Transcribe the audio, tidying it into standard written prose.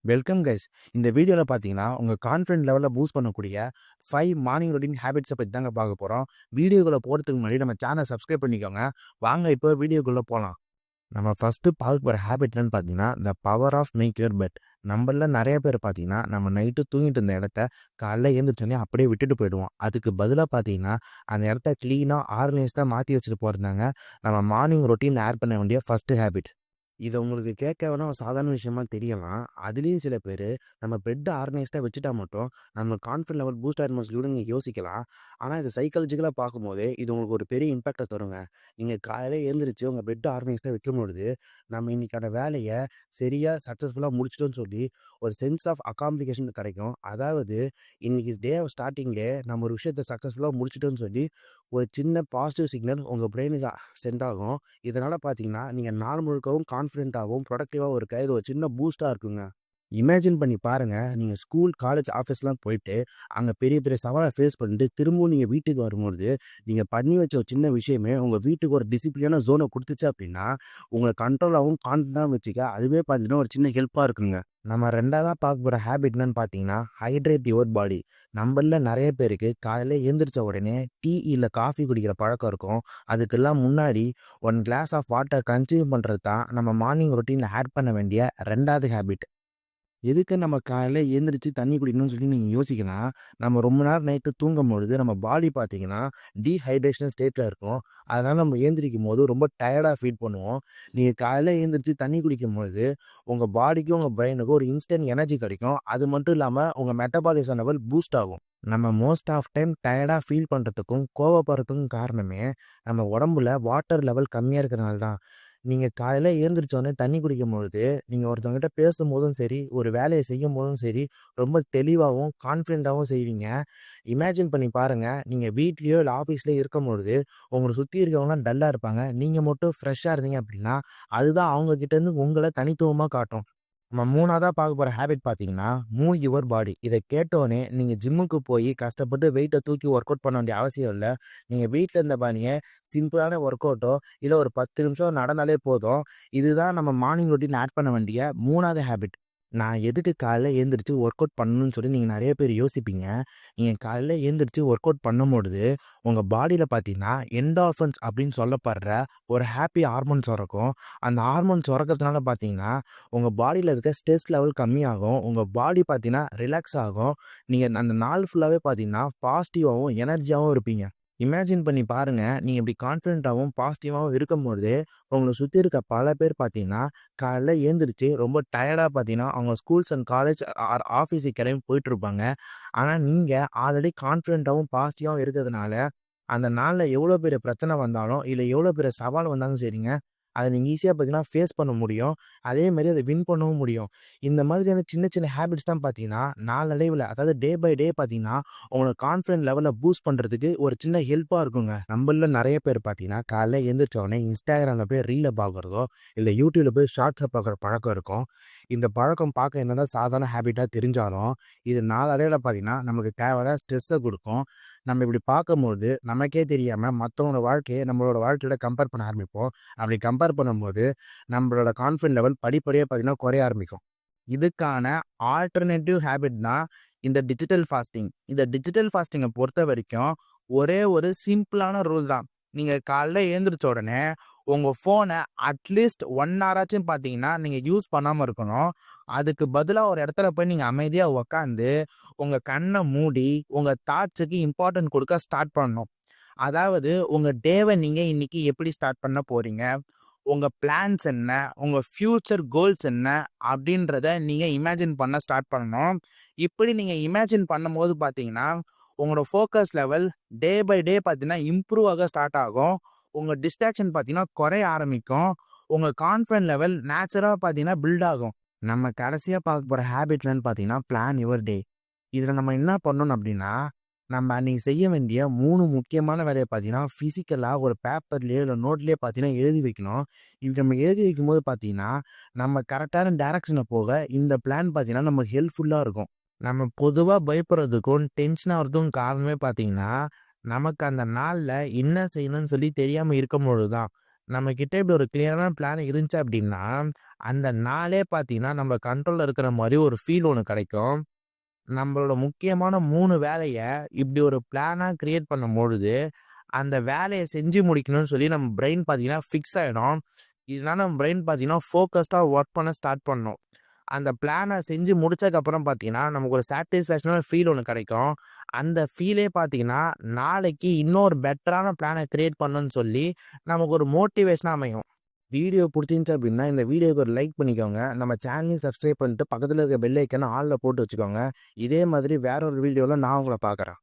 Welcome guys. இந்த வீடியோல பார்த்தீங்கன்னா, உங்க கான்ஃபிடன்ட் லெவல பூஸ்ட் பண்ணக்கூடிய 5 மார்னிங் ரொட்டீன் ஹேபிட்ஸ பத்தி தாங்க பார்க்க போறோம். வீடியோக்குள்ள போறதுக்கு முன்னாடி நம்ம சேனல சப்ஸ்கிரைப் பண்ணிக்கோங்க. வாங்க இப்போ வீடியோக்குள்ள போலாம். நம்ம ஃபர்ஸ்ட்டு பார்க்க போற ஹேபிட் என்னன்னு பார்த்தீங்கன்னா, the power of make your bed. நம்மள்ல நெறைய பேர் பார்த்தீங்கன்னா, நம்ம நைட்டு தூங்கிட்டு இருந்த இடத்த காலைல எழுந்திரிச்சோனே அப்படியே விட்டுட்டு போயிடுவோம். அதுக்கு பதிலா பார்த்தீங்கன்னா, அந்த இடத்த கிளீனா, ஆர்கனைஸ்டா மாத்தி வச்சுட்டு போறதுதாங்க நம்ம மார்னிங் ரொட்டீன் ஆட் பண்ண வேண்டிய ஃபர்ஸ்ட்டு ஹேபிட். இது உங்களுக்கு கேட்க வேணா ஒரு சாதாரண விஷயமா தெரியலாம். அதுலேயும் சில பேர் நம்ம பெட் ஆர்கனைஸ்டாக வச்சுட்டா மட்டும் நம்ம கான்ஃபிடன்ட் லெவல் பூஸ்ட் ஆகிடும்னு சொல்லி கூட நீங்கள் யோசிக்கலாம். ஆனால் இது சைக்காலஜிக்கலாக பார்க்கும்போது இது உங்களுக்கு ஒரு பெரிய இம்பாக்டை தருங்க. நீங்கள் காலையில் எழுந்திரிச்சு உங்கள் பெட் ஆர்கனைஸ்டாக வைக்கும்பொழுது நம்ம இன்னைக்கான வேலையை சரியாக சக்ஸஸ்ஃபுல்லாக முடிச்சிட்டோன்னு சொல்லி ஒரு சென்ஸ் ஆஃப் அகாம்ப்ளிகேஷன் கிடைக்கும். அதாவது இன்னைக்கு டே ஸ்டார்டிங்லே நம்ம ஒரு விஷயத்தை சக்ஸஸ்ஃபுல்லாக முடிச்சிட்டோன்னு சொல்லி ஒரு சின்ன பாசிட்டிவ் சிக்னல் உங்கள் பிரெயினுக்கு சென்ட் ஆகும். இதனால பார்த்தீங்கன்னா, நீங்க நாள் முழுக்கவும் கான்ஃபிடென்ட்டாவும், ப்ரொடக்டிவாவும் இருக்க இது ஒரு சின்ன பூஸ்ட்டா இருக்குங்க. இமேஜின் பண்ணி பாருங்க, நீங்க ஸ்கூல், காலேஜ், ஆஃபீஸ்லாம் போயிட்டு, அங்க பெரிய பெரிய சவால ஃபேஸ் பண்ணிட்டு, திரும்பவும் நீங்க வீட்டுக்கு வரும்பொழுது, நீங்க பண்ணி வச்ச ஒரு சின்ன விஷயமே உங்க வீட்டுக்கு ஒரு டிசிப்ளினான ஜோன குடுத்துச்சு அப்டின்னா, உங்கள கண்ட்ரோலாவும், கான்ஃபிடன்ட்டாவும் வச்சுக்க அதுவே பார்த்தீங்கன்னா, ஒரு சின்ன ஹெல்ப்பா இருக்குங்க. நம்ம 2வதா பார்க்க போற ஹேபிட் என்னன்னு பார்த்தீங்கன்னா, ஹைட்ரேட் யுவர் பாடி. நம்மள்ல நெறைய பேருக்கு காலையில எழுந்திரிச்ச உடனே டீ இல்ல காஃபி குடிக்கிற பழக்கம் இருக்கும். அதுக்கெல்லாம் முன்னாடி 1 கிளாஸ் ஆஃப் வாட்டர் கன்சியூம் பண்றது தான் நம்ம மார்னிங் ரொட்டீன்ல ஆட் பண்ண வேண்டிய 2வது ஹேபிட். எதுக்கு நம்ம காலையில எழுந்திரிச்சு தண்ணி குடிக்கணும்னு சொல்லி நீங்க யோசிக்கலாம். நம்ம ரொம்ப நேரம் நைட்டு தூங்கும்பொழுது நம்ம பாடி பார்த்தீங்கன்னா, டீஹைட்ரேஷன் ஸ்டேட்ல இருக்கும். அதனால நம்ம எழுந்திரிக்கும்போது ரொம்ப டயர்டா ஃபீல் பண்ணுவோம். நீங்க காலையில எழுந்திரிச்சு தண்ணி குடிக்கும்பொழுது, உங்க பாடிக்கும், உங்க பிரெயினுக்கும் ஒரு இன்ஸ்டன்ட் எனர்ஜி கிடைக்கும். அது மட்டும் இல்லாம உங்க மெட்டபாலிசம் லெவல் பூஸ்ட் ஆகும். நம்ம மோஸ்ட் ஆஃப் டைம் டயர்டா ஃபீல் பண்றதுக்கும், கோவப்படுறதுக்கும் காரணமே நம்ம உடம்புல வாட்டர் லெவல் கம்மியா இருக்கிறனால தான். நீங்க காலையில எழுந்திரிச்சோனே தண்ணி குடிக்கும்பொழுது, நீங்க ஒருத்தவங்ககிட்ட பேசும்போதும் சரி, ஒரு வேலைய செய்யும்போதும் சரி, ரொம்ப தெளிவாவும், கான்ஃபிடென்ட்டாவும் செய்வீங்க. இமேஜின் பண்ணி பாருங்க, நீங்க வீட்லயோ இல்ல ஆஃபீஸ்லயோ இருக்கும்பொழுது, உங்கள சுத்தி இருக்கவங்கலாம் டல்லா இருப்பாங்க. நீங்க மட்டும் ஃப்ரெஷ்ஷா இருந்தீங்க அப்டின்னா, அதுதான் அவங்க கிட்டேருந்து உங்கள தனித்துவமா காட்டும். நம்ம 3வதா பார்க்க போற ஹேபிட் பார்த்தீங்கன்னா, மூவ் யுவர் பாடி. இத கேட்டோனே நீங்க ஜிம்முக்கு போய் கஷ்டப்பட்டு வெயிட்ட தூக்கி ஒர்க் அவுட் பண்ண வேண்டிய அவசியம் இல்ல. நீங்க வீட்ல இருந்தபாணியே சிம்பிளான ஒர்க் அவுட்டோ, இல்ல ஒரு 10 நிமிஷம் நடந்தாலே போதும். இதுதான் நம்ம மார்னிங் ரொட்டீன் ஆட் பண்ண வேண்டிய 3வது ஹேபிட். நான் எதுக்கு காலைல எழுந்திரிச்சு ஒர்க் அவுட் பண்ணணும்னு சொல்லி நீங்க நெறைய பேர் யோசிப்பீங்க. நீங்க காலையில எழுந்திரிச்சு ஒர்க் அவுட் பண்ணும்பொழுது, உங்க பாடியில பார்த்தீங்கன்னா, என்டார்ஃபின்ஸ் அப்படின்னு சொல்லப்படுற ஒரு ஹாப்பி ஹார்மோன் சுரக்கும். அந்த ஹார்மோன் சுரக்கிறதுனால பார்த்தீங்கன்னா, உங்க பாடியில இருக்க ஸ்ட்ரெஸ் லெவல் கம்மியாகும். உங்க பாடி பார்த்தீங்கன்னா, ரிலாக்ஸ் ஆகும். நீங்க அந்த நாள் ஃபுல்லாவே பார்த்தீங்கன்னா, பாசிட்டிவாவும், எனர்ஜியாவும் இருப்பீங்க. இமேஜின் பண்ணி பாருங்க, நீங்க இப்படி கான்ஃபிடென்ட்டாவும், பாசிட்டிவாவும் இருக்கும்பொழுது, உங்கள சுத்தி இருக்க பல பேர் பார்த்தீங்கன்னா, காலைல எழுந்திரிச்சு ரொம்ப டயர்டா பார்த்தீங்கன்னா, அவங்க ஸ்கூல்ஸ் அண்ட் காலேஜ் ஆர் ஆஃபீஸுக்கு கிளம்பி போயிட்டுருப்பாங்க. ஆனா, நீங்க ஆல்ரெடி கான்ஃபிடென்ட்டாவும், பாசிட்டிவாவும் இருக்கிறதுனால, அந்த நாள்ல எவ்வளோ பெரிய பிரச்சனை வந்தாலும், இல்ல எவ்வளோ பெரிய சவால் வந்தாலும் சரிங்க, அத நீங்க ஈஸியா பார்த்தீங்கன்னா, ஃபேஸ் பண்ண முடியும். அதேமாரி அத வின் பண்ணவும் முடியும். இந்த மாதிரியான சின்ன சின்ன ஹேபிட்ஸ் தான் பார்த்தீங்கன்னா, நாளடைவுல அதாவது டே பை டே பார்த்தீங்கன்னா, உங்களோட கான்ஃபிடன்ட் லெவல பூஸ்ட் பண்றதுக்கு ஒரு சின்ன ஹெல்ப்பா இருக்குங்க. நம்மள்ல நெறைய பேர் பார்த்தீங்கன்னா, காலைல எந்திரிச்ச உடனே Instagramல போய் ரீல பார்க்குறதோ, இல்ல YouTubeல போய் ஷார்ட்ஸ பார்க்குற பழக்கம் இருக்கும். இந்த பழக்கம் பார்க்க என்னதான் சாதாரண ஹேபிட்டா தெரிஞ்சாலும், இது நாளடைவுல பார்த்தீங்கன்னா, நமக்கு தேவையில்லாத ஸ்ட்ரெஸ்ஸ குடுக்கும். நம்ம இப்படி பார்க்கும்போது, நமக்கே தெரியாம மத்தவங்களோட வாழ்க்கைய நம்மளோட வாழ்க்கையோட கம்பேர் பண்ண ஆரம்பிப்போம். அப்படி கம்பேர் பண்ணும்போது, நம்மளோட கான்ஃபிடன்ட் லெவல் படிப்படியா பார்த்தீங்கன்னா குறைய ஆரம்பிக்கும். இதுக்கான ஆல்டர்னேட்டிவ் ஹேபிட் தான் இந்த டிஜிட்டல் ஃபாஸ்டிங். இந்த டிஜிட்டல் ஃபாஸ்டிங்க பொறுத்தவரைக்கும், ஒரே ஒரு சிம்பிளான ரூல் தான். நீங்க காலைல எழுந்திரிச்ச உடனே, உங்க ஃபோன அட்லீஸ்ட் 1 ஹாராச்சும் பார்த்தீங்கன்னா, நீங்க யூஸ் பண்ணாம இருக்கணும். அதுக்கு பதிலா ஒரு இடத்துல போய் நீங்க அமைதியா உட்காந்து, உங்க கண்ண மூடி, உங்க தாட்ஸுக்கு இம்பார்ட்டன்ட் குடுக்க ஸ்டார்ட் பண்ணணும். அதாவது உங்க டேவ நீங்க இன்னைக்கு எப்படி ஸ்டார்ட் பண்ண போறீங்க? உங்க பிளான்ஸ் என்ன? உங்க ஃபியூச்சர் கோல்ஸ் என்ன? அப்படின்றத நீங்க இமேஜின் பண்ண ஸ்டார்ட் பண்ணணும். இப்படி நீங்க இமேஜின் பண்ணும்போது பார்த்தீங்கன்னா, உங்களோட focus level day by day பார்த்தீங்கன்னா, இம்ப்ரூவ் ஆக ஸ்டார்ட் ஆகும். உங்க டிஸ்ட்ராக்ஷன் பார்த்தீங்கன்னா, குறைய ஆரம்பிக்கும். உங்க கான்ஃபிடன்ட் லெவல் நேச்சுரலா பார்த்தீங்கன்னா, பில்ட் ஆகும். நம்ம கடைசியா பார்க்க போற ஹேபிட் என்னன்னு பார்த்தீங்கன்னா, பிளான் யுவர் டே. இதுல நம்ம என்ன பண்ணணும் அப்படின்னா, நம்ம அன்னைக்கு செய்ய வேண்டிய 3 முக்கியமான வேலைய பார்த்தீங்கன்னா, பிசிக்கலா ஒரு பேப்பர்லயோ, இல்ல நோட்லயோ பார்த்தீங்கன்னா எழுதி வைக்கணும். இப்படி நம்ம எழுதி வைக்கும்போது பார்த்தீங்கன்னா, நம்ம கரெக்டான டைரக்ஷன்ல போக இந்த பிளான் பார்த்தீங்கன்னா, நமக்கு ஹெல்ப்ஃபுல்லா இருக்கும். நம்ம பொதுவா பயப்படுறதுக்கும், டென்ஷன் ஆகுறதுக்கும் காரணமே பார்த்தீங்கன்னா, நமக்கு அந்த நாள்ல என்ன செய்யணும்னு சொல்லி தெரியாம இருக்கும்பொழுது தான். நம்மகிட்ட இப்படி ஒரு கிளியரான பிளான் இருந்துச்சு அப்படின்னா, அந்த நாளே பார்த்தீங்கன்னா, நம்ம கண்ட்ரோல்ல இருக்கிற மாரி ஒரு ஃபீல் ஒண்ணு கிடைக்கும். நம்மளோட முக்கியமான 3 வேலைய இப்படி ஒரு பிளானா கிரியேட் பண்ணும்பொழுது, அந்த வேலைய செஞ்சு முடிக்கணும்னு சொல்லி நம்ம பிரெயின் பார்த்தீங்கன்னா ஃபிக்ஸ் ஆயிடும். இதனால நம்ம பிரெயின் பார்த்தீங்கன்னா, ஃபோக்கஸ்டா ஒர்க் பண்ண ஸ்டார்ட் பண்ணும். அந்த பிளான செஞ்சு முடிச்சதுக்கப்புறம் பார்த்தீங்கன்னா, நமக்கு ஒரு சாட்டிஸ்ஃபேக்ஷனான ஃபீல் ஒண்ணு கிடைக்கும். அந்த ஃபீலே பார்த்தீங்கன்னா, நாளைக்கு இன்னொரு பெட்டரான பிளான கிரியேட் பண்ணணும்னு சொல்லி, நமக்கு ஒரு மோட்டிவேஷனா அமையும். வீடியோ புடிச்சிருந்துச்சு அப்படின்னா, இந்த வீடியோக்கு ஒரு லைக் பண்ணிக்கோங்க. நம்ம சேனலையும் சப்ஸ்கிரைப் பண்ணிட்டு, பக்கத்துல இருக்க பெல் ஐக்கான ஆல்ல போட்டு வச்சுக்கோங்க. இதே மாதிரி வேற ஒரு வீடியோல நான் உங்கள பார்க்குறேன்.